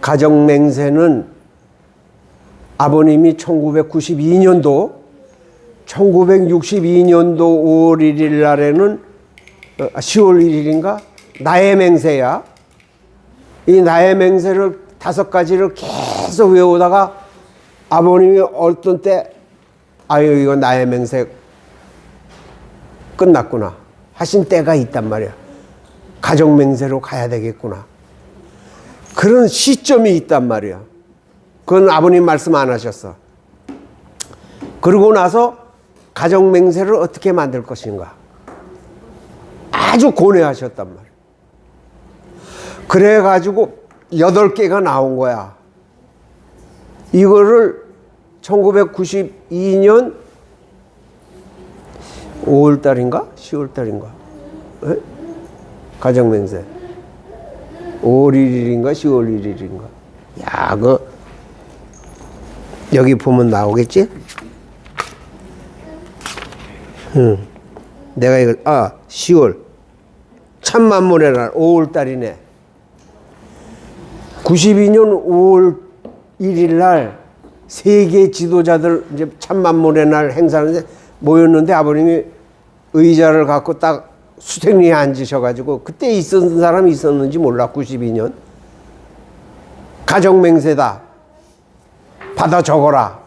가정맹세는 아버님이 1962년도 5월 1일 날에는 10월 1일인가 나의 맹세야. 이 나의 맹세를 5가지를 계속 외우다가 아버님이 어떤 때 아유 이거 나의 맹세 끝났구나 하신 때가 있단 말이야. 가정맹세로 가야 되겠구나. 그런 시점이 있단 말이야. 그건 아버님 말씀 안 하셨어. 그러고 나서 가정맹세를 어떻게 만들 것인가 아주 고뇌하셨단 말이야. 그래가지고 8개가 나온 거야. 이거를 1992년 5월달인가? 10월달인가? 가정맹세 5월 1일인가 10월 1일인가. 야, 여기 보면 나오겠지? 내가 이걸 10월 참만물의 날 5월달이네. 92년 5월 1일 날 세계 지도자들 이제 참만물의 날 행사하는데 모였는데 아버님이 의자를 갖고 딱 수택리에 앉으셔가지고 그때 있었던 사람이 있었는지 몰라. 92년 가정맹세다 받아 적어라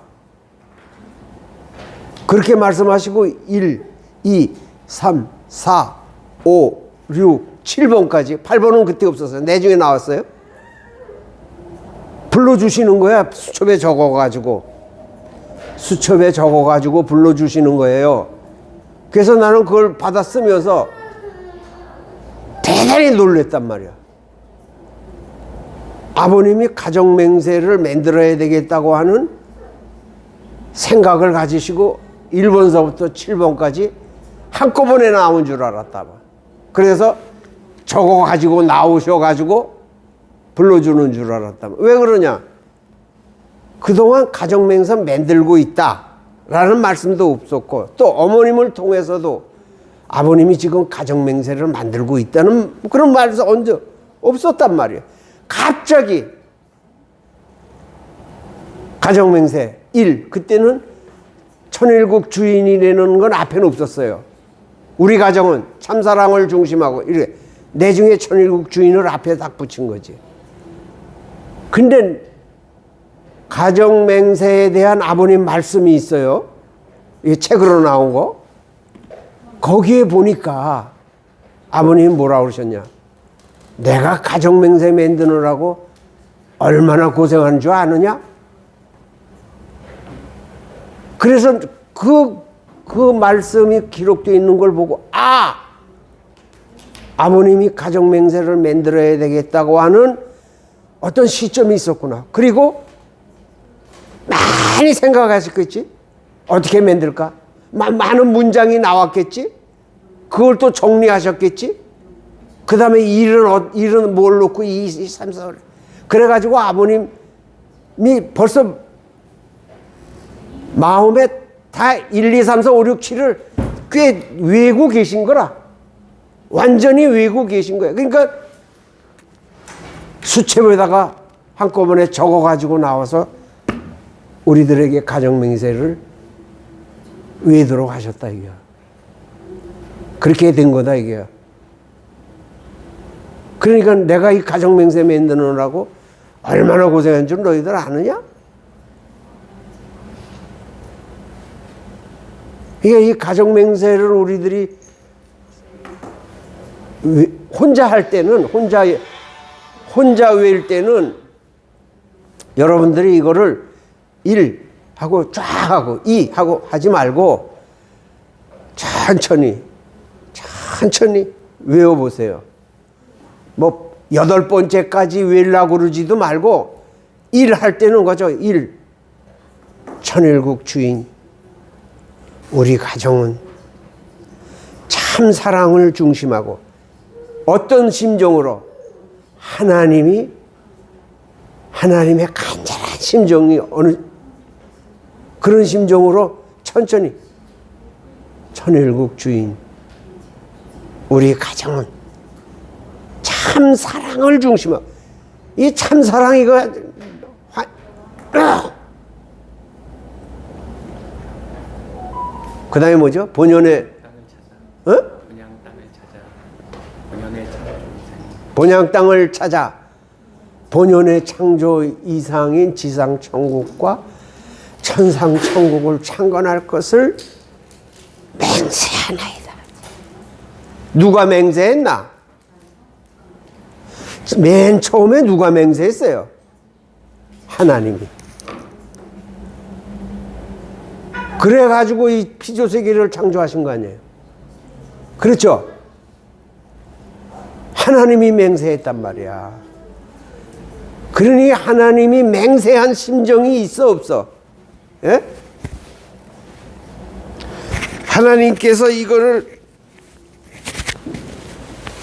그렇게 말씀하시고 1, 2, 3, 4, 5, 6, 7번까지 8번은 그때 없었어요. 내중에 나왔어요. 불러주시는 거야. 수첩에 적어가지고 불러주시는 거예요. 그래서 나는 그걸 받아 쓰면서 대단히 놀랬단 말이야. 아버님이 가정맹세를 만들어야 되겠다고 하는 생각을 가지시고 1번서부터 7번까지 한꺼번에 나온 줄 알았다. 그래서 적어가지고 나오셔가지고 불러주는 줄 알았다. 왜 그러냐? 그동안 가정맹세 만들고 있다라는 말씀도 없었고 또 어머님을 통해서도 아버님이 지금 가정맹세를 만들고 있다는 그런 말이 언제 없었단 말이에요. 갑자기 가정맹세 1 그때는 천일국 주인이라는 건 앞에는 없었어요. 우리 가정은 참사랑을 중심하고 이렇게 내중에 천일국 주인을 앞에 딱 붙인 거지. 근데 가정맹세에 대한 아버님 말씀이 있어요. 이 책으로 나온 거. 거기에 보니까 아버님이 뭐라고 그러셨냐. 내가 가정맹세 만드느라고 얼마나 고생한 줄 아느냐? 그래서 그 말씀이 기록되어 있는 걸 보고 아버님이 가정맹세를 만들어야 되겠다고 하는 어떤 시점이 있었구나. 그리고 많이 생각하셨겠지. 어떻게 만들까? 많은 문장이 나왔겠지. 그걸 또 정리하셨겠지. 그 다음에 일은 뭘 놓고 2, 3, 4. 그래가지고 아버님이 벌써 마음에 다 1, 2, 3, 4, 5, 6, 7을 꽤 외우고 계신 거라. 완전히 외우고 계신 거야. 그러니까 수첩에다가 한꺼번에 적어가지고 나와서 우리들에게 가정맹세를 외도록 하셨다 이게. 그렇게 된 거다 이게. 그러니까 내가 이 가정맹세 만드느라고 얼마나 고생한 줄 너희들 아느냐? 그러니까 이 가정맹세를 우리들이 혼자 할 때는 혼자 외울 때는 여러분들이 이거를 1 하고 쫙 하고 2 하고 하지 말고 천천히 외워보세요. 뭐 8번째까지 외우려고 그러지도 말고 1 할 때는 거죠. 1 천일국 주인 우리 가정은 참 사랑을 중심하고 어떤 심정으로 하나님의 간절한 심정이 어느 그런 심정으로 천천히 천일국 주인 우리 가정은 참 사랑을 중심하고 이 참사랑 이거 그 다음에 뭐죠? 본연의 본향 땅을 찾아 본연의 창조 이상인 지상 천국과 천상 천국을 창건할 것을 맹세하나이다. 누가 맹세했나? 맨 처음에 누가 맹세했어요? 하나님이. 그래가지고 이 피조세계를 창조하신 거 아니에요? 그렇죠? 하나님이 맹세했단 말이야. 그러니 하나님이 맹세한 심정이 있어 없어? 예? 하나님께서 이거를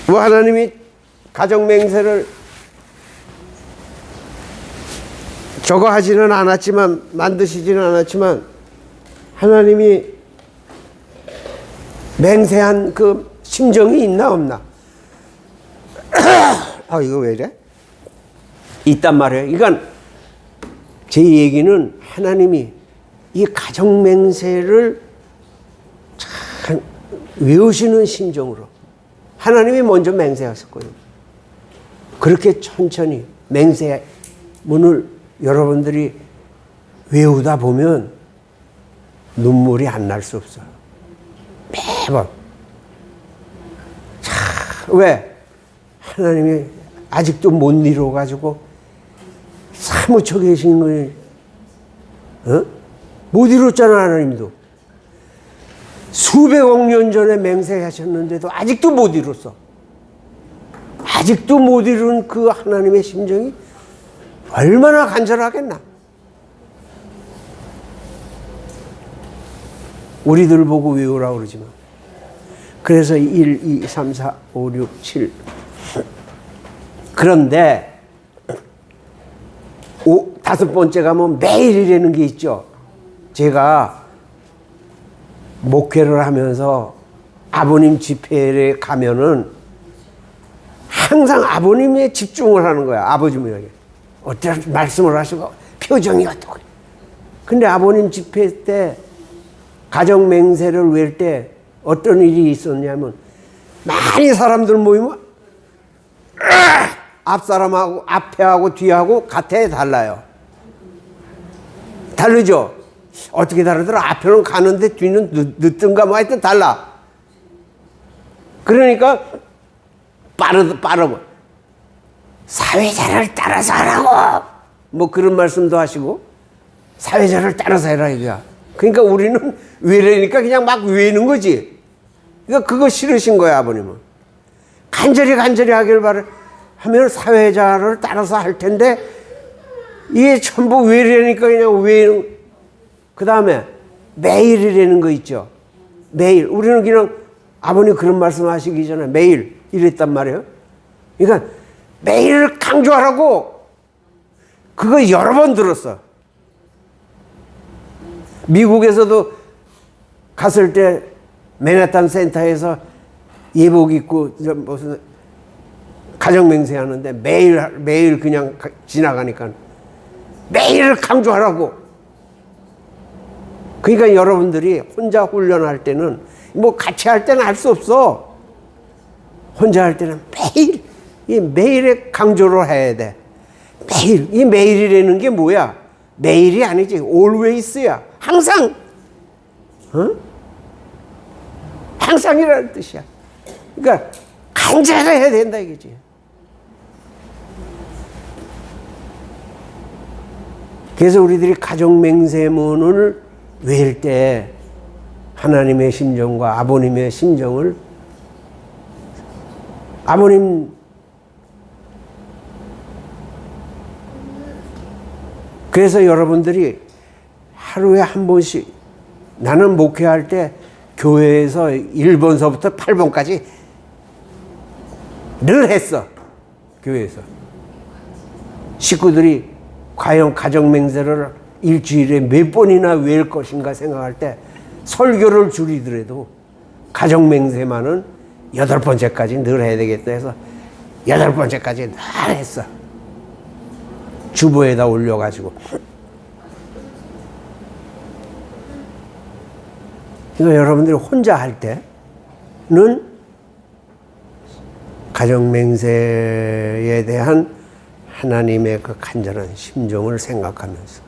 뭐 하나님이 가정 맹세를 저거 하지는 않았지만 만드시지는 않았지만 하나님이 맹세한 그 심정이 있나 없나? 아 이거 왜 이래? 있단 말이에요. 그러니까 제 얘기는 하나님이 이 가정 맹세를 참 외우시는 심정으로 하나님이 먼저 맹세하실 거예요. 그렇게 천천히 맹세문을 여러분들이 외우다 보면 눈물이 안 날 수 없어요. 매번. 왜? 하나님이 아직도 못 이뤄가지고 사무쳐 계신 거예요. 어? 못 이뤘잖아, 하나님도. 수백억 년 전에 맹세하셨는데도 아직도 못 이뤘어. 아직도 못 이룬 그 하나님의 심정이 얼마나 간절하겠나. 우리들 보고 외우라고 그러지만. 그래서 1, 2, 3, 4, 5, 6, 7. 그런데 다섯 번째 가면 매일이라는 게 있죠. 제가 목회를 하면서 아버님 집회에 가면은 항상 아버님에 집중을 하는 거야. 아버님에게. 어떤 말씀을 하시고 표정이 어떻고. 근데 아버님 집회 때 가정 맹세를 외울 때 어떤 일이 있었냐면 많이 사람들 모이면 앞사람하고 앞에하고 뒤하고 같아 달라요. 다르죠? 어떻게 다르더라? 앞에는 가는데 뒤는 늦든가 뭐 하여튼 달라. 그러니까 빠르고 사회자를 따라서 하라고 뭐 그런 말씀도 하시고 사회자를 따라서 해라 이거야. 그러니까 우리는 외래니까 그냥 막 외는 거지. 그러니까 그거 싫으신 거야 아버님은. 간절히 하길 하면 사회자를 따라서 할 텐데 이게 전부 외래니까 그냥 외는. 그 다음에 매일이라는 거 있죠. 매일. 우리는 그냥 아버님 그런 말씀 하시기 전에 매일 이랬단 말이에요. 그러니까 매일 강조하라고 그거 여러 번 들었어. 미국에서도 갔을 때 맨해튼 센터에서 예복 입고 무슨 가정맹세 하는데 매일 그냥 지나가니까 매일 강조하라고. 그러니까 여러분들이 혼자 훈련할 때는 뭐 같이 할 때는 할 수 없어. 혼자 할 때는 매일 이 매일에 강조를 해야 돼. 매일. 이 매일이라는 게 뭐야? 매일이 아니지. always야. 항상. 어? 항상이라는 뜻이야. 그러니까 간절해야 된다 이거지. 그래서 우리들이 가정맹세문을 외울 때 하나님의 심정과 아버님의 심정을 아버님 그래서 여러분들이 하루에 한 번씩 나는 목회할 때 교회에서 1번서부터 8번까지 늘 했어. 교회에서. 식구들이 과연 가정맹세를 일주일에 몇 번이나 외울 것인가 생각할 때 설교를 줄이더라도 가정맹세만은 8번째까지 늘 해야 되겠다 해서 8번째까지 늘 했어. 주보에다 올려가지고. 그러니까 여러분들이 혼자 할 때는 가정맹세에 대한 하나님의 그 간절한 심정을 생각하면서,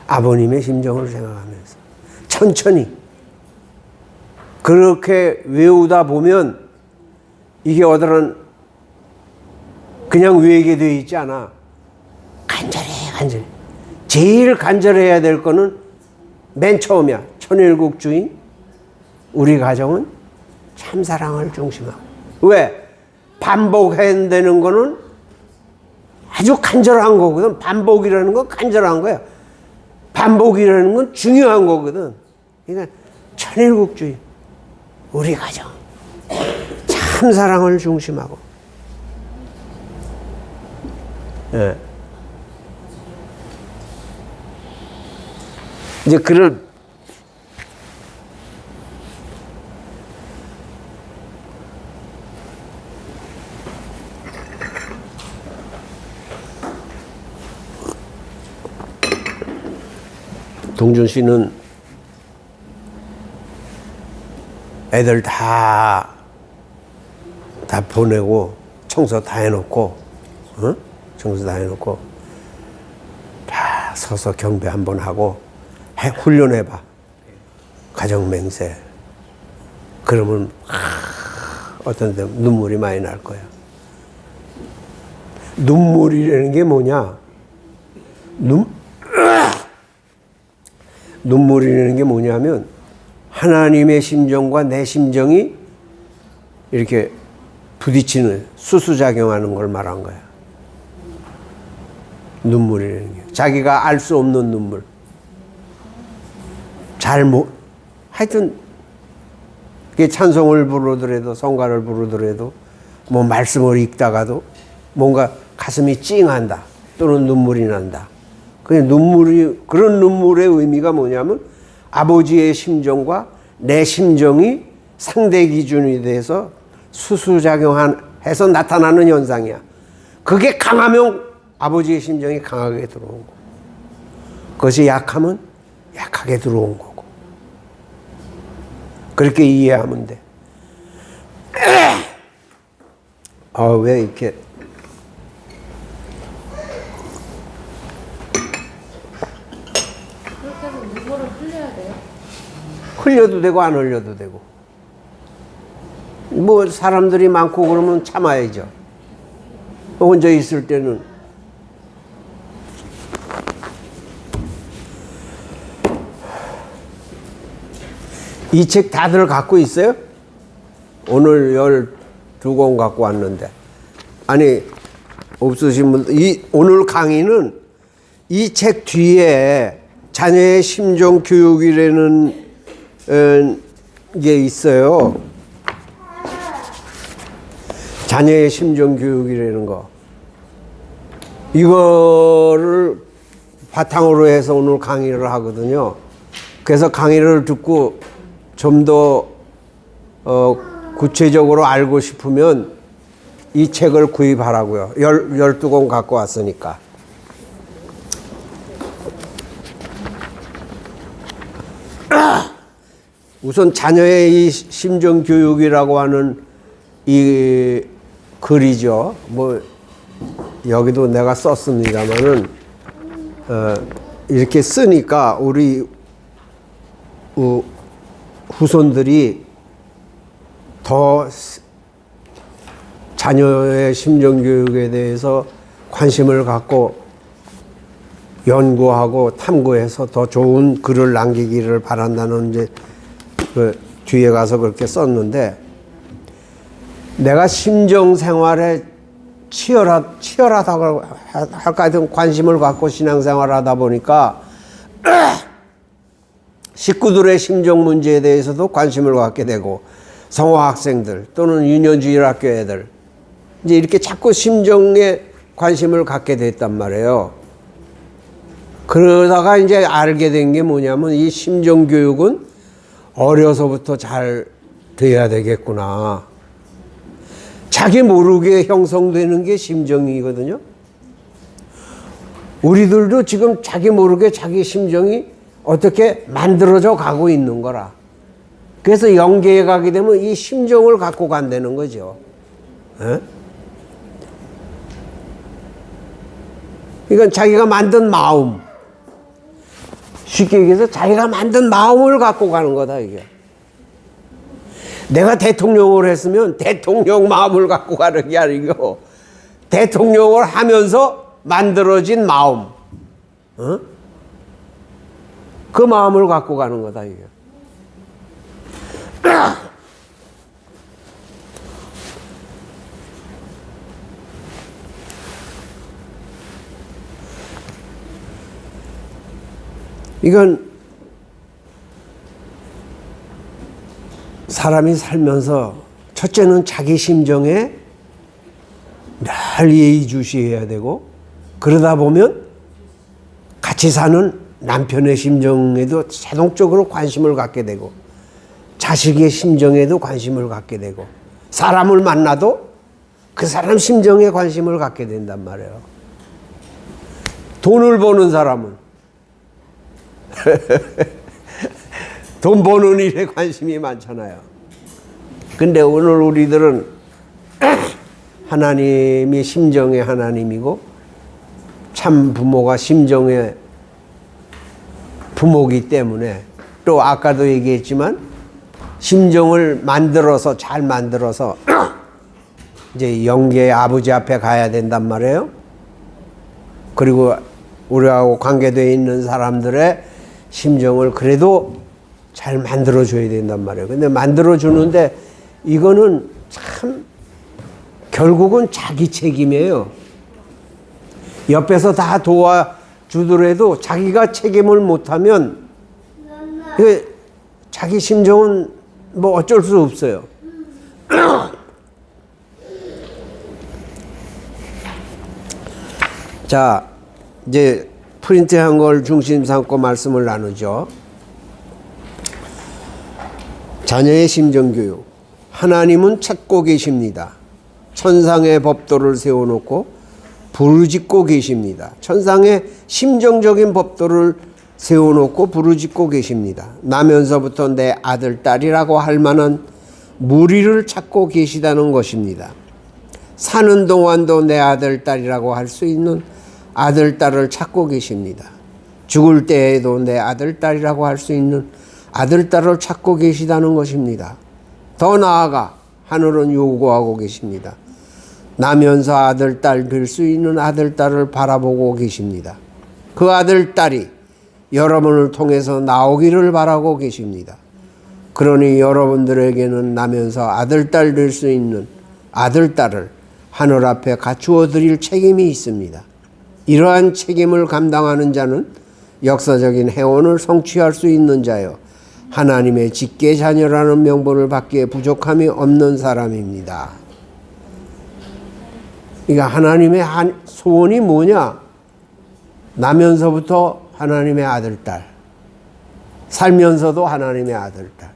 아버님의 심정을 생각하면서 천천히 그렇게 외우다 보면 이게 어떠한 그냥 외우게 되어 있지 않아. 간절해. 제일 간절해야 될 거는 맨 처음이야. 천일국 주인 우리 가정은 참사랑을 중심하고. 왜? 반복해야 되는 거는 아주 간절한 거거든. 반복이라는 건 간절한 거야. 반복이라는 건 중요한 거거든. 그러니까 천일국 주인 우리 가정 참사랑을 중심하고. 예. 이제 그를 동준 씨는 애들 다 보내고 청소 다 해놓고, 청소 다 해놓고 다 서서 경배 한번 하고 훈련해봐. 가정맹세. 그러면 어떤 데 눈물이 많이 날 거야. 눈물이라는 게 뭐냐? 눈물이라는 게 뭐냐면 하나님의 심정과 내 심정이 이렇게 부딪히는, 수수작용하는 걸 말한 거야. 눈물이라는 게. 자기가 알 수 없는 눈물. 하여튼, 그게 찬송을 부르더라도, 성가를 부르더라도, 뭐 말씀을 읽다가도 뭔가 가슴이 찡한다. 또는 눈물이 난다. 그런 눈물의 의미가 뭐냐면 아버지의 심정과 내 심정이 상대 기준이 돼서 수수작용해서 나타나는 현상이야. 그게 강하면 아버지의 심정이 강하게 들어온 거고, 그것이 약하면 약하게 들어온 거고. 그렇게 이해하면 돼. 왜 이렇게 그렇게 해서 눈물을 흘려야 돼요? 흘려도 되고 안 흘려도 되고. 뭐 사람들이 많고 그러면 참아야죠. 혼자 있을 때는. 이 책 다들 갖고 있어요? 오늘 12권 갖고 왔는데. 아니, 없으신 분들, 오늘 강의는 이 책 뒤에 자녀의 심정 교육이라는 게 있어요. 자녀의 심정 교육이라는 거. 이거를 바탕으로 해서 오늘 강의를 하거든요. 그래서 강의를 듣고 좀 더 구체적으로 알고 싶으면 이 책을 구입하라고요. 12권 갖고 왔으니까. 우선 자녀의 이 심정교육이라고 하는 이 글이죠. 뭐 여기도 내가 썼습니다만은 이렇게 쓰니까 우리 후손들이 더 자녀의 심정교육에 대해서 관심을 갖고 연구하고 탐구해서 더 좋은 글을 남기기를 바란다는 이제 그 뒤에 가서 그렇게 썼는데, 내가 심정 생활에 치열하다고 할까 하여튼 관심을 갖고 신앙생활을 하다 보니까 식구들의 심정 문제에 대해서도 관심을 갖게 되고, 성화 학생들 또는 유년주일 학교 애들 이제 이렇게 자꾸 심정에 관심을 갖게 됐단 말이에요. 그러다가 이제 알게 된 게 뭐냐면 이 심정 교육은 어려서부터 잘 돼야 되겠구나. 자기 모르게 형성되는 게 심정이거든요. 우리들도 지금 자기 모르게 자기 심정이 어떻게 만들어져 가고 있는 거라. 그래서 영계에 가게 되면 이 심정을 갖고 간다는 거죠. 에? 이건 자기가 만든 마음. 쉽게 얘기해서 자기가 만든 마음을 갖고 가는 거다, 이게. 내가 대통령을 했으면 대통령 마음을 갖고 가는 게 아니고 대통령을 하면서 만들어진 마음. 어? 그 마음을 갖고 가는 거다, 이게. 이건 사람이 살면서 첫째는 자기 심정에 늘 예의주시해야 되고, 그러다 보면 같이 사는 남편의 심정에도 자동적으로 관심을 갖게 되고, 자식의 심정에도 관심을 갖게 되고, 사람을 만나도 그 사람 심정에 관심을 갖게 된단 말이에요. 돈을 버는 사람은 돈 버는 일에 관심이 많잖아요. 근데 오늘 우리들은 하나님이 심정의 하나님이고 참 부모가 심정의 부모이기 때문에, 또 아까도 얘기했지만 심정을 만들어서 잘 만들어서 이제 영계의 아버지 앞에 가야 된단 말이에요. 그리고 우리하고 관계되어 있는 사람들의 심정을 그래도 잘 만들어줘야 된단 말이에요. 근데 만들어주는데 이거는 참 결국은 자기 책임이에요. 옆에서 다 도와주더라도 자기가 책임을 못하면 자기 심정은 뭐 어쩔 수 없어요. 자, 이제 프린트한 걸 중심 삼고 말씀을 나누죠. 자녀의 심정교육. 하나님은 찾고 계십니다. 천상의 법도를 세워놓고 부르짖고 계십니다. 천상의 심정적인 법도를 세워놓고 부르짖고 계십니다. 나면서부터 내 아들, 딸이라고 할 만한 무리를 찾고 계시다는 것입니다. 사는 동안도 내 아들, 딸이라고 할 수 있는 아들, 딸을 찾고 계십니다. 죽을 때에도 내 아들, 딸이라고 할 수 있는 아들, 딸을 찾고 계시다는 것입니다. 더 나아가 하늘은 요구하고 계십니다. 나면서 아들, 딸 될 수 있는 아들, 딸을 바라보고 계십니다. 그 아들, 딸이 여러분을 통해서 나오기를 바라고 계십니다. 그러니 여러분들에게는 나면서 아들, 딸 될 수 있는 아들, 딸을 하늘 앞에 갖추어 드릴 책임이 있습니다. 이러한 책임을 감당하는 자는 역사적인 해원을 성취할 수 있는 자요, 하나님의 직계 자녀라는 명분을 받기에 부족함이 없는 사람입니다. 그러니까 하나님의 소원이 뭐냐? 나면서부터 하나님의 아들, 딸, 살면서도 하나님의 아들, 딸,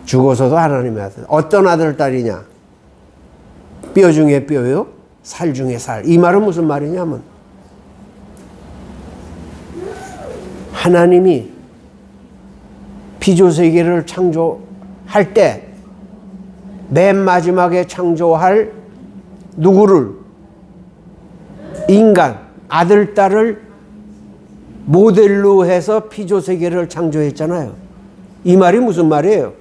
죽어서도 하나님의 아들. 어떤 아들, 딸이냐? 뼈 중에 뼈요, 살 중에 살. 이 말은 무슨 말이냐면, 하나님이 피조세계를 창조할 때 맨 마지막에 창조할 누구를? 인간, 아들, 딸을 모델로 해서 피조세계를 창조했잖아요. 이 말이 무슨 말이에요?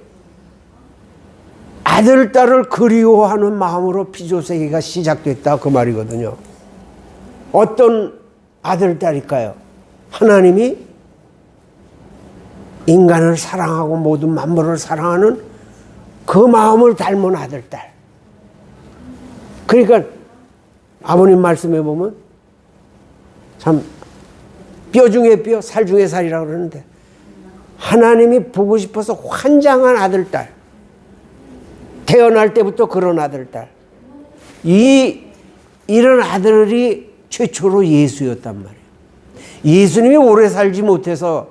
아들, 딸을 그리워하는 마음으로 피조세계가 시작됐다, 그 말이거든요. 어떤 아들, 딸일까요? 하나님이 인간을 사랑하고 모든 만물을 사랑하는 그 마음을 닮은 아들, 딸. 그러니까 아버님 말씀에 보면 참 뼈 중에 뼈, 살 중에 살이라고 그러는데, 하나님이 보고 싶어서 환장한 아들, 딸. 태어날 때부터 그런 아들, 딸. 이런 아들이 최초로 예수였단 말이에요. 예수님이 오래 살지 못해서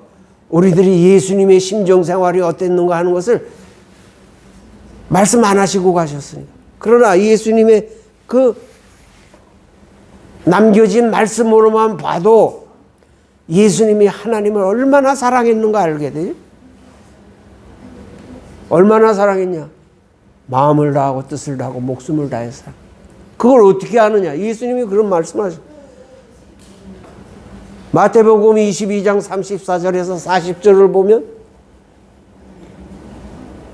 우리들이 예수님의 심정생활이 어땠는가 하는 것을 말씀 안 하시고 가셨으니까. 그러나 예수님의 그 남겨진 말씀으로만 봐도 예수님이 하나님을 얼마나 사랑했는가 알게 돼. 얼마나 사랑했냐? 마음을 다하고 뜻을 다하고 목숨을 다해서. 그걸 어떻게 아느냐? 예수님이 그런 말씀하셨어요. 마태복음 22장 34절에서 40절을 보면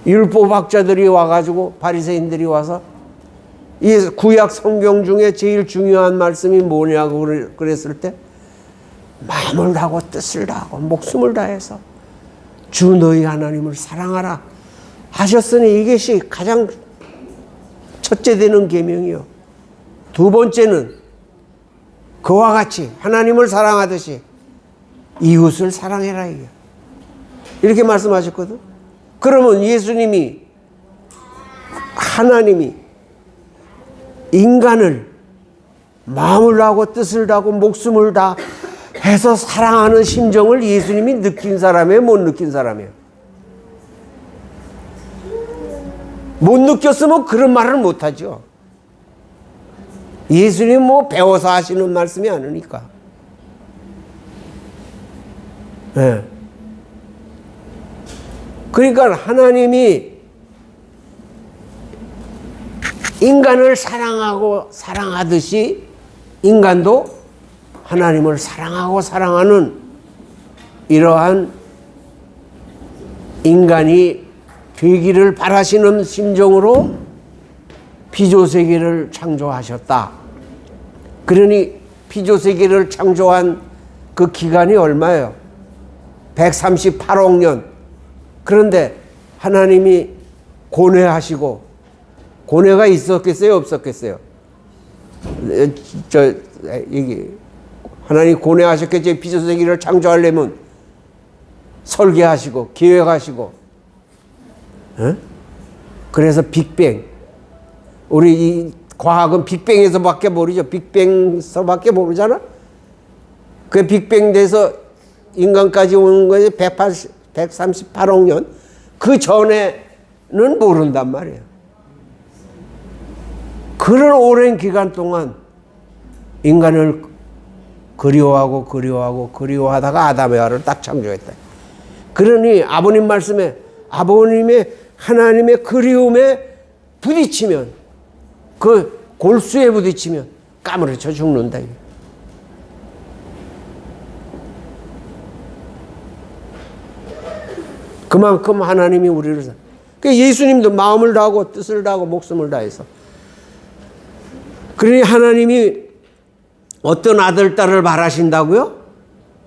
율법학자들이 와가지고 바리새인들이 와서 이 구약 성경 중에 제일 중요한 말씀이 뭐냐고 그랬을 때 마음을 다하고 뜻을 다하고 목숨을 다해서 주 너희 하나님을 사랑하라 하셨으니 이것이 가장 첫째 되는 계명이요. 두 번째는 그와 같이 하나님을 사랑하듯이 이웃을 사랑해라 이렇게 말씀하셨거든. 그러면 예수님이 하나님이 인간을 마음을 다하고 뜻을 다하고 목숨을 다 해서 사랑하는 심정을 예수님이 느낀 사람이에요? 못 느낀 사람이에요? 못 느꼈으면 그런 말을 못하죠. 예수님 뭐 배워서 하시는 말씀이 아니니까. 네. 그러니까 하나님이 인간을 사랑하고 사랑하듯이 인간도 하나님을 사랑하고 사랑하는 이러한 인간이 되기를 바라시는 심정으로 피조세계를 창조하셨다. 그러니 피조세계를 창조한 그 기간이 얼마예요? 138억 년. 그런데 하나님이 고뇌하시고, 고뇌가 있었겠어요? 없었겠어요? 하나님 고뇌하셨겠죠. 피조세계를 창조하려면 설계하시고 기획하시고. 어? 그래서 빅뱅. 우리 이 과학은 빅뱅에서밖에 모르죠. 빅뱅에서밖에 모르잖아. 그 빅뱅 돼서 인간까지 오는 것이 138억 년. 그 전에는 모른단 말이에요. 그런 오랜 기간 동안 인간을 그리워하다가 아담의 화를 딱 창조했다. 그러니 아버님 말씀에 아버님의 하나님의 그리움에 부딪히면 그 골수에 부딪히면 까무러쳐 죽는다. 그만큼 하나님이 우리를 예수님도 마음을 다하고 뜻을 다하고 목숨을 다해서 그러니 하나님이 어떤 아들, 딸을 바라신다고요?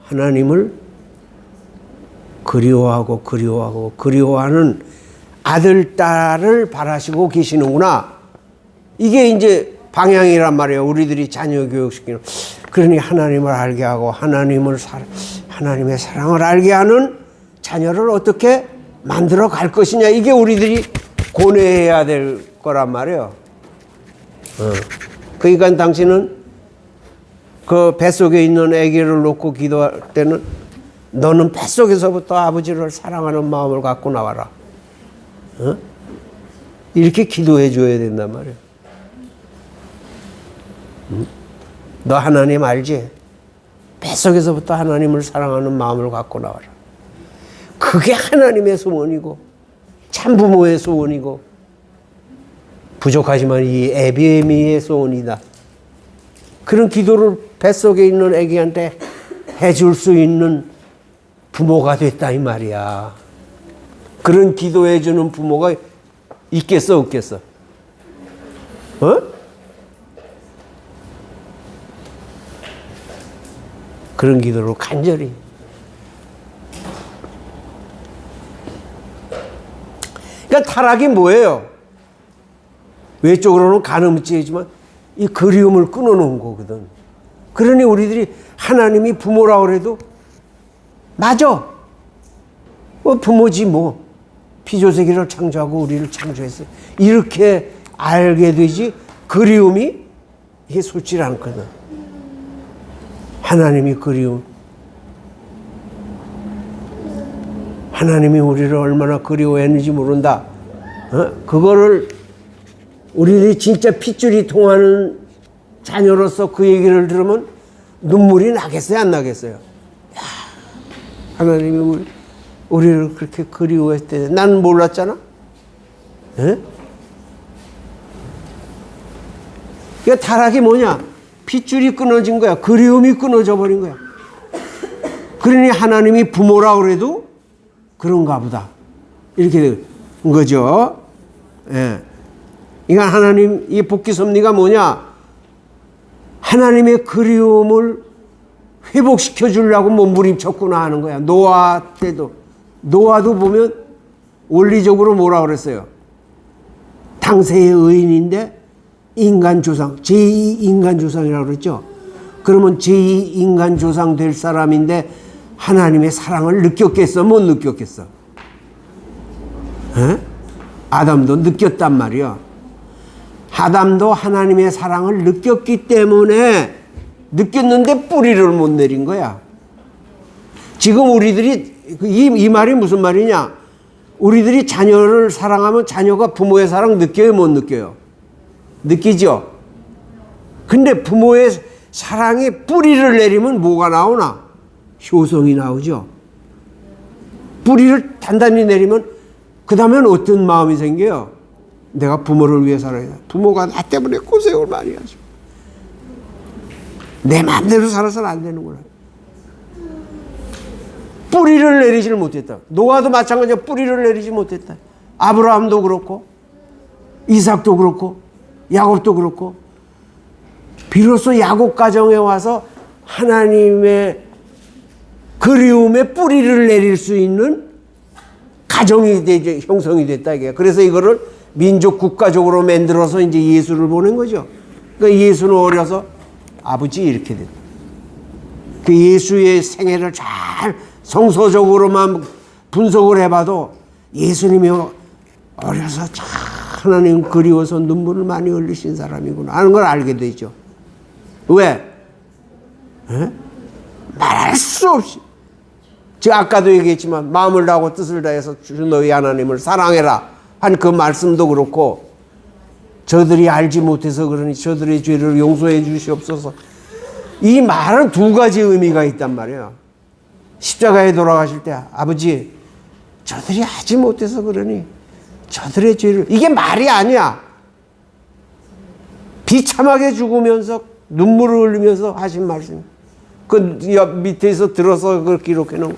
하나님을 그리워하는 아들, 딸을 바라시고 계시는구나. 이게 이제 방향이란 말이에요. 우리들이 자녀 교육시키는. 그러니 하나님을 알게 하고 하나님의 사랑을 알게 하는 자녀를 어떻게 만들어 갈 것이냐. 이게 우리들이 고뇌해야 될 거란 말이에요. 그러니까 당신은 그 뱃속에 있는 아기를 놓고 기도할 때는 너는 뱃속에서부터 아버지를 사랑하는 마음을 갖고 나와라. 이렇게 기도해 줘야 된단 말이에요. 너 하나님 알지? 뱃속에서부터 하나님을 사랑하는 마음을 갖고 나와라. 그게 하나님의 소원이고 참 부모의 소원이고 부족하지만 이 애비애미의 소원이다. 그런 기도를 뱃속에 있는 아기한테 해줄 수 있는 부모가 됐다 이 말이야. 그런 기도해주는 부모가 있겠어 없겠어? 그런 기도를 간절히. 그러니까 타락이 뭐예요? 외적으로는 가늠죄지만 이 그리움을 끊어놓은 거거든. 그러니 우리들이 하나님이 부모라고 그래도 맞아. 부모지 뭐. 피조세계를 창조하고 우리를 창조했어요. 이렇게 알게 되지 그리움이 이게 솔직히 않거든. 하나님이 그리움. 하나님이 우리를 얼마나 그리워했는지 모른다. 그거를 우리들이 진짜 핏줄이 통하는 자녀로서 그 얘기를 들으면 눈물이 나겠어요, 안 나겠어요? 야, 하나님이 우리를 그렇게 그리워했을 때 나는 몰랐잖아. 예? 그러니까 타락이 뭐냐? 핏줄이 끊어진 거야. 그리움이 끊어져 버린 거야. 그러니 하나님이 부모라 그래도 그런가 보다. 이렇게 된 거죠. 예. 그러니까 하나님, 이 복귀 섭리가 뭐냐? 하나님의 그리움을 회복시켜 주려고 몸부림쳤구나 하는 거야. 노아 때도. 노아도 보면 원리적으로 뭐라 그랬어요? 당세의 의인인데 인간 조상, 제2 인간 조상이라고 그랬죠. 그러면 제2 인간 조상 될 사람인데 하나님의 사랑을 느꼈겠어? 못 느꼈겠어? 에? 아담도 느꼈단 말이야. 아담도 하나님의 사랑을 느꼈기 때문에 느꼈는데 뿌리를 못 내린 거야. 지금 우리들이 이 말이 무슨 말이냐? 우리들이 자녀를 사랑하면 자녀가 부모의 사랑 느껴요, 못 느껴요? 느끼죠? 근데 부모의 사랑에 뿌리를 내리면 뭐가 나오나? 효성이 나오죠. 뿌리를 단단히 내리면 그 다음엔 어떤 마음이 생겨요? 내가 부모를 위해 살아야 돼. 부모가 나 때문에 고생을 많이 하죠. 내 마음대로 살아서는 안 되는구나. 뿌리를 내리지를 못했다. 노아도 마찬가지야. 뿌리를 내리지 못했다. 아브라함도 그렇고 이삭도 그렇고 야곱도 그렇고 비로소 야곱 가정에 와서 하나님의 그리움의 뿌리를 내릴 수 있는 가정이 형성이 됐다 이게. 그래서 이거를 민족 국가적으로 만들어서 이제 예수를 보낸 거죠. 그러니까 예수는 어려서 아버지 이렇게 됐다. 그 예수의 생애를 잘 성서적으로만 분석을 해봐도 예수님이 어려서 참 하나님 그리워서 눈물을 많이 흘리신 사람이구나 하는 걸 알게 되죠. 왜? 에? 말할 수 없이. 제가 아까도 얘기했지만 마음을 다하고 뜻을 다해서 주 너희 하나님을 사랑해라 한 그 말씀도 그렇고 저들이 알지 못해서 그러니 저들의 죄를 용서해 주시옵소서. 이 말은 두 가지 의미가 있단 말이에요. 십자가에 돌아가실 때 아버지 저들이 알지 못해서 그러니 저들의 죄를, 이게 말이 아니야. 비참하게 죽으면서 눈물을 흘리면서 하신 말씀. 그 옆 밑에서 들어서 그렇게 기록해 놓은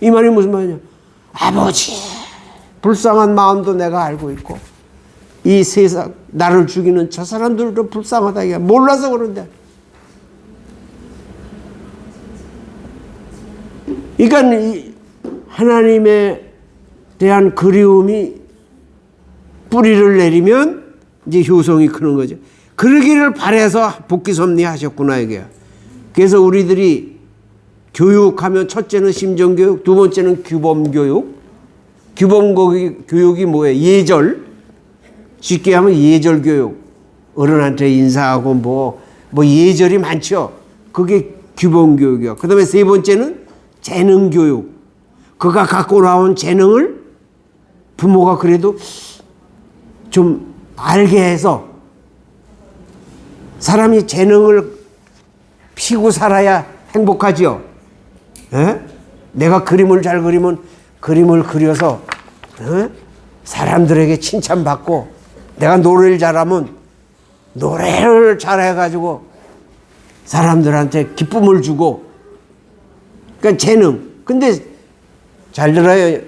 이 말이 무슨 말이냐? 아버지 불쌍한 마음도 내가 알고 있고 이 세상 나를 죽이는 저 사람들도 불쌍하다 이게 몰라서 그런데. 그러니까 이 하나님에 대한 그리움이 뿌리를 내리면 이제 효성이 크는 거죠. 그러기를 바라서 복귀 섭리하셨구나 이게. 그래서 우리들이 교육하면 첫째는 심정교육, 두 번째는 규범교육. 규범교육이 뭐예요? 예절. 쉽게 하면 예절교육. 어른한테 인사하고 뭐 예절이 많죠. 그게 규범교육이야. 그 다음에 세 번째는 재능교육. 그가 갖고 나온 재능을 부모가 그래도 좀 알게 해서 사람이 재능을 피고 살아야 행복하지요. 에? 내가 그림을 잘 그리면 그림을 그려서 사람들에게 칭찬받고 내가 노래를 잘하면 노래를 잘해가지고 사람들한테 기쁨을 주고 그러니까 재능. 근데 잘 들어요.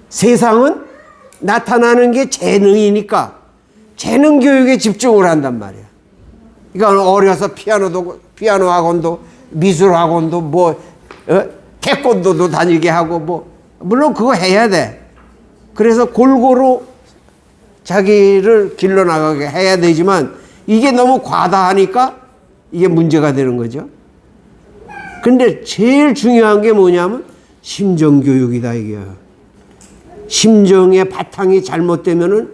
세상은 나타나는 게 재능이니까 재능 교육에 집중을 한단 말이야. 그러니까 어려서 피아노 학원도 미술 학원도 태권도도 다니게 하고 물론 그거 해야 돼. 그래서 골고루 자기를 길러나가게 해야 되지만 이게 너무 과다하니까 이게 문제가 되는 거죠. 근데 제일 중요한 게 뭐냐면 심정교육이다 이게요. 심정의 바탕이 잘못되면은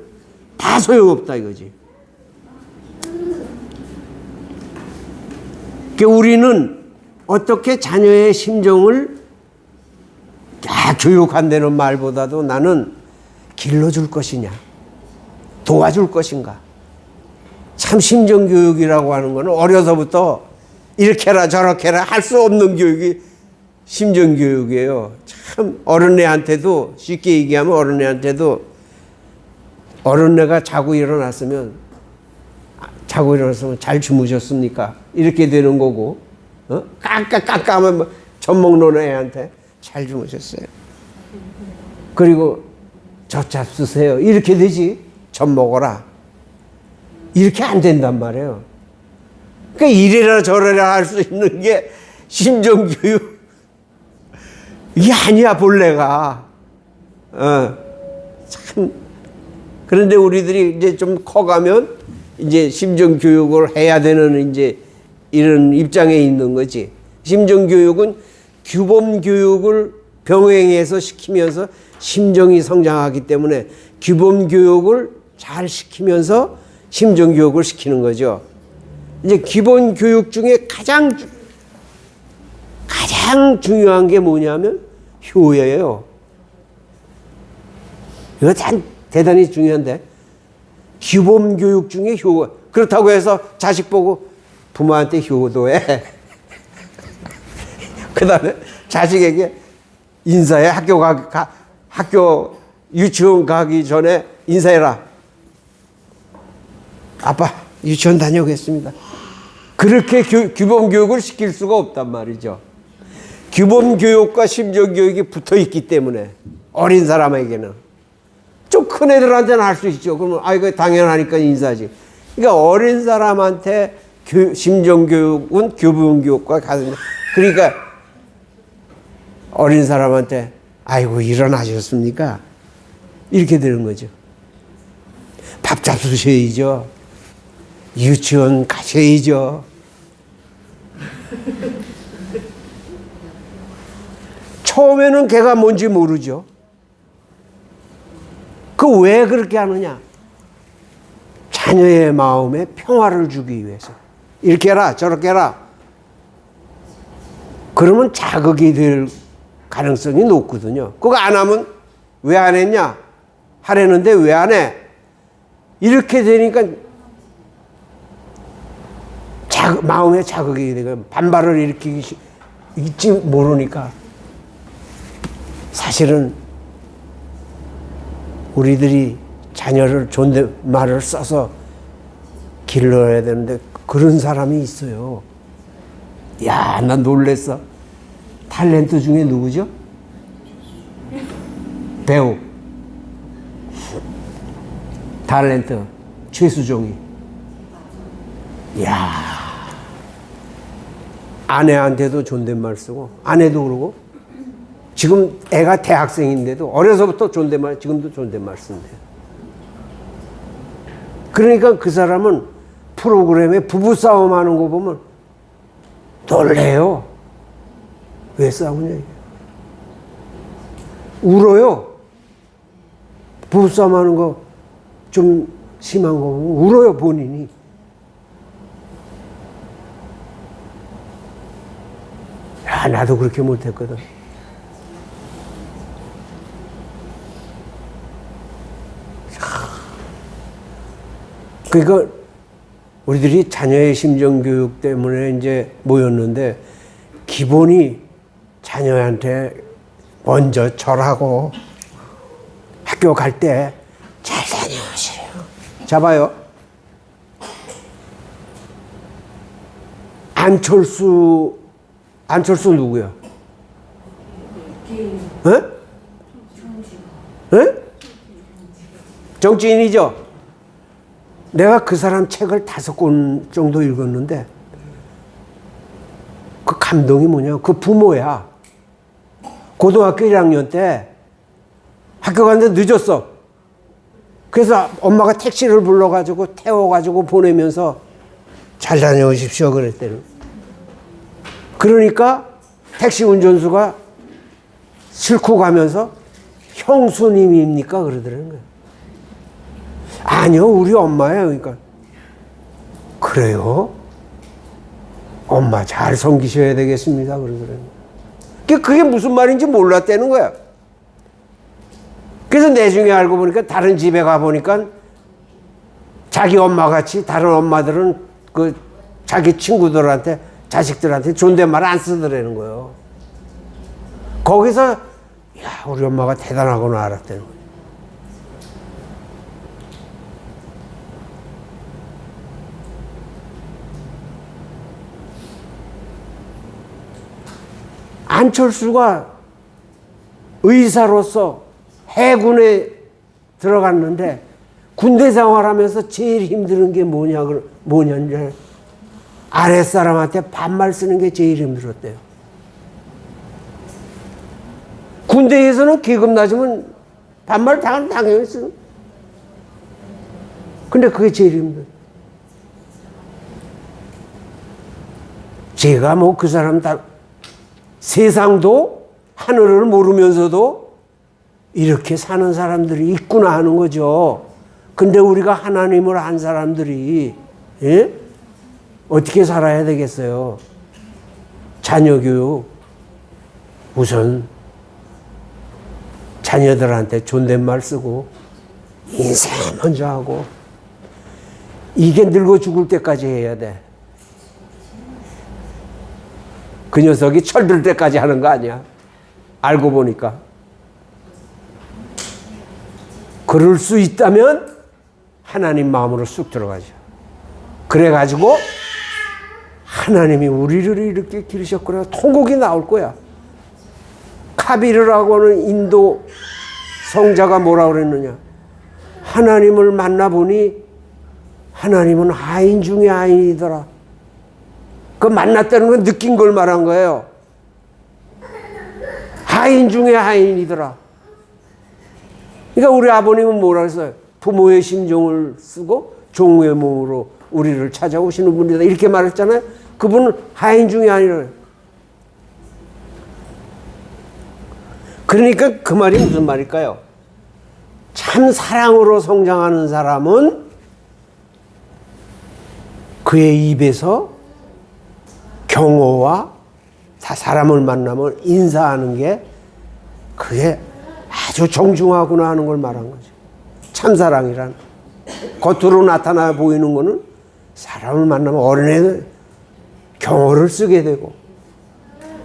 다 소용없다 이거지. 그러니까 우리는 어떻게 자녀의 심정을 교육한다는 말보다도 나는 길러줄 것이냐, 도와줄 것인가. 참 심정교육이라고 하는 거는 어려서부터 이렇게 해라 저렇게 해라 할 수 없는 교육이 심정교육이에요. 참 어른애한테도 쉽게 얘기하면 어른애가 자고 일어났으면 잘 주무셨습니까? 이렇게 되는 거고 깜깜하면 젖 먹는 애한테 잘 주무셨어요. 그리고 젖 잡수세요. 이렇게 되지. 젖 먹어라. 이렇게 안 된단 말이에요. 그러니까 이래라 저래라 할 수 있는 게 심정교육. 이게 아니야 본래가. 참. 그런데 우리들이 이제 좀 커가면 이제 심정교육을 해야 되는 이제 이런 입장에 있는 거지. 심정교육은 규범교육을 병행해서 시키면서 심정이 성장하기 때문에 규범교육을 잘 시키면서 심정교육을 시키는 거죠. 이제 기본교육 중에 가장 중요한 게 뭐냐면 효예요. 이거 대단히 중요한데 기본교육 중에 효. 그렇다고 해서 자식 보고 부모한테 효도해. 그 다음에 자식에게 인사해. 학교 유치원 가기 전에 인사해라. 아빠 유치원 다녀오겠습니다. 그렇게 규범교육을 시킬 수가 없단 말이죠. 규범교육과 심정교육이 붙어있기 때문에 어린 사람에게는 좀 큰 애들한테는 할 수 있죠. 그러면 이거 당연하니까 인사지. 그러니까 어린 사람한테 심정교육은 규범교육과 같은. 그러니까 어린 사람한테 아이고 일어나셨습니까? 이렇게 되는 거죠. 밥 잡수셔야죠. 유치원 가셔야죠. 처음에는 걔가 뭔지 모르죠. 그 왜 그렇게 하느냐? 자녀의 마음에 평화를 주기 위해서. 이렇게 해라 저렇게 해라. 그러면 자극이 될 가능성이 높거든요. 그거 안 하면 왜 안 했냐? 하려는데 왜 안 해? 이렇게 되니까 마음에 자극이 되고 반발을 일으키기 있지 모르니까 사실은 우리들이 자녀를 존댓말을 써서 길러야 되는데 그런 사람이 있어요. 야, 난 놀랬어. 탤런트 중에 누구죠? 배우. 탤런트 최수종이. 야, 아내한테도 존댓말 쓰고 아내도 그러고 지금 애가 대학생인데도 어려서부터 존댓말 지금도 존댓말 쓴대요. 그러니까 그 사람은 프로그램에 부부싸움 하는 거 보면 놀래요. 왜 싸우냐 이게. 울어요. 부부싸움 하는 거 좀 심한 거 보면 울어요 본인이. 야, 나도 그렇게 못했거든. 그러니까 우리들이 자녀의 심정교육 때문에 이제 모였는데 기본이 자녀한테 먼저 절하고 학교 갈 때 잘 다녀오세요. 잡아요. 안철수 누구야? 정치인이죠? 내가 그 사람 책을 5권 정도 읽었는데 그 감동이 뭐냐? 그 부모야. 고등학교 1학년 때 학교 갔는데 늦었어. 그래서 엄마가 택시를 불러가지고 태워가지고 보내면서 잘 다녀오십시오 그랬대요. 그러니까 택시 운전수가 싣고 가면서 형수님입니까? 그러더라는 거예요. 아니요, 우리 엄마예요. 그러니까 그래요? 엄마 잘 섬기셔야 되겠습니다. 그러더라는 거예요. 그게 무슨 말인지 몰랐다는 거야. 그래서 나중에 알고 보니까 다른 집에 가보니까 자기 엄마 같이 다른 엄마들은 그 자기 친구들한테 자식들한테 존댓말 안 쓰더라는 거예요. 거기서 야 우리 엄마가 대단하구나 알았다는 거예요. 안철수가 의사로서 해군에 들어갔는데 군대 생활하면서 제일 힘든 게 뭐냐면 아랫사람한테 반말 쓰는 게 제일 힘들었대요. 군대에서는 계급 낮으면 반말 당연히 쓰는. 근데 그게 제일 힘들어요. 제가 뭐 그 사람 다 세상도 하늘을 모르면서도 이렇게 사는 사람들이 있구나 하는 거죠. 근데 우리가 하나님을 안 사람들이 예? 어떻게 살아야 되겠어요? 자녀 교육 우선 자녀들한테 존댓말 쓰고 인사 먼저 하고 이게 늙어 죽을 때까지 해야 돼. 그 녀석이 철들 때까지 하는 거 아니야. 알고 보니까. 그럴 수 있다면 하나님 마음으로 쑥 들어가죠. 그래가지고 하나님이 우리를 이렇게 기르셨구나. 통곡이 나올 거야. 카비르라고 하는 인도 성자가 뭐라 그랬느냐. 하나님을 만나보니 하나님은 하인 중에 하인이더라. 그 만났다는 건 느낀 걸 말한 거예요. 하인 중에 하인이더라. 그러니까 우리 아버님은 뭐라 했어요? 부모의 심정을 쓰고 종의 몸으로 우리를 찾아오시는 분이다. 이렇게 말했잖아요. 그분은 하인 중에 하인이래요. 그러니까 그 말이 무슨 말일까요? 참 사랑으로 성장하는 사람은 그의 입에서 경호와 사람을 만나면 인사하는 게 그게 아주 정중하구나 하는 걸 말한 거죠. 참사랑이란 겉으로 나타나 보이는 거는 사람을 만나면 어린애들 경호를 쓰게 되고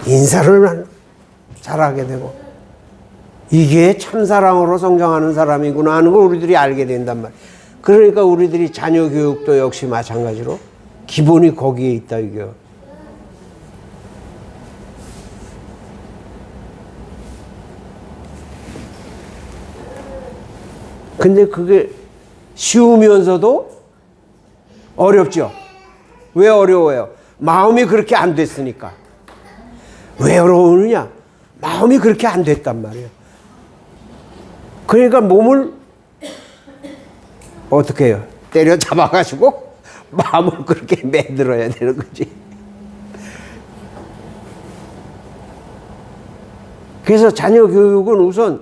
인사를 잘하게 되고 이게 참사랑으로 성장하는 사람이구나 하는 걸 우리들이 알게 된단 말이에요. 그러니까 우리들이 자녀 교육도 역시 마찬가지로 기본이 거기에 있다 이게요. 근데 그게 쉬우면서도 어렵죠. 왜 어려워요? 마음이 그렇게 안 됐으니까. 왜 어려우느냐? 마음이 그렇게 안 됐단 말이에요. 그러니까 몸을 어떻게 해요? 때려 잡아가지고 마음을 그렇게 만들어야 되는 거지. 그래서 자녀 교육은 우선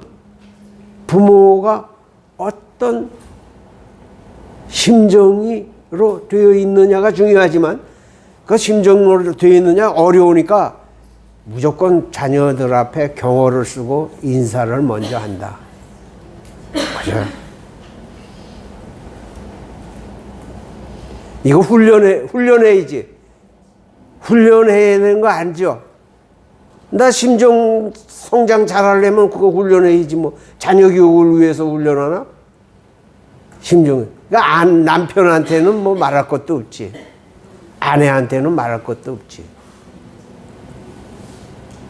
부모가 어떤 심정으로 되어 있느냐가 중요하지만 그 심정으로 되어 있느냐 어려우니까 무조건 자녀들 앞에 경어를 쓰고 인사를 먼저 한다. 그죠? 이거 훈련해야지. 훈련해야 되는 거 아니죠? 나 심정 성장 잘하려면 그거 훈련해야지 뭐 자녀 교육을 위해서 훈련하나? 심정을. 그러니까 남편한테는 뭐 말할 것도 없지. 아내한테는 말할 것도 없지.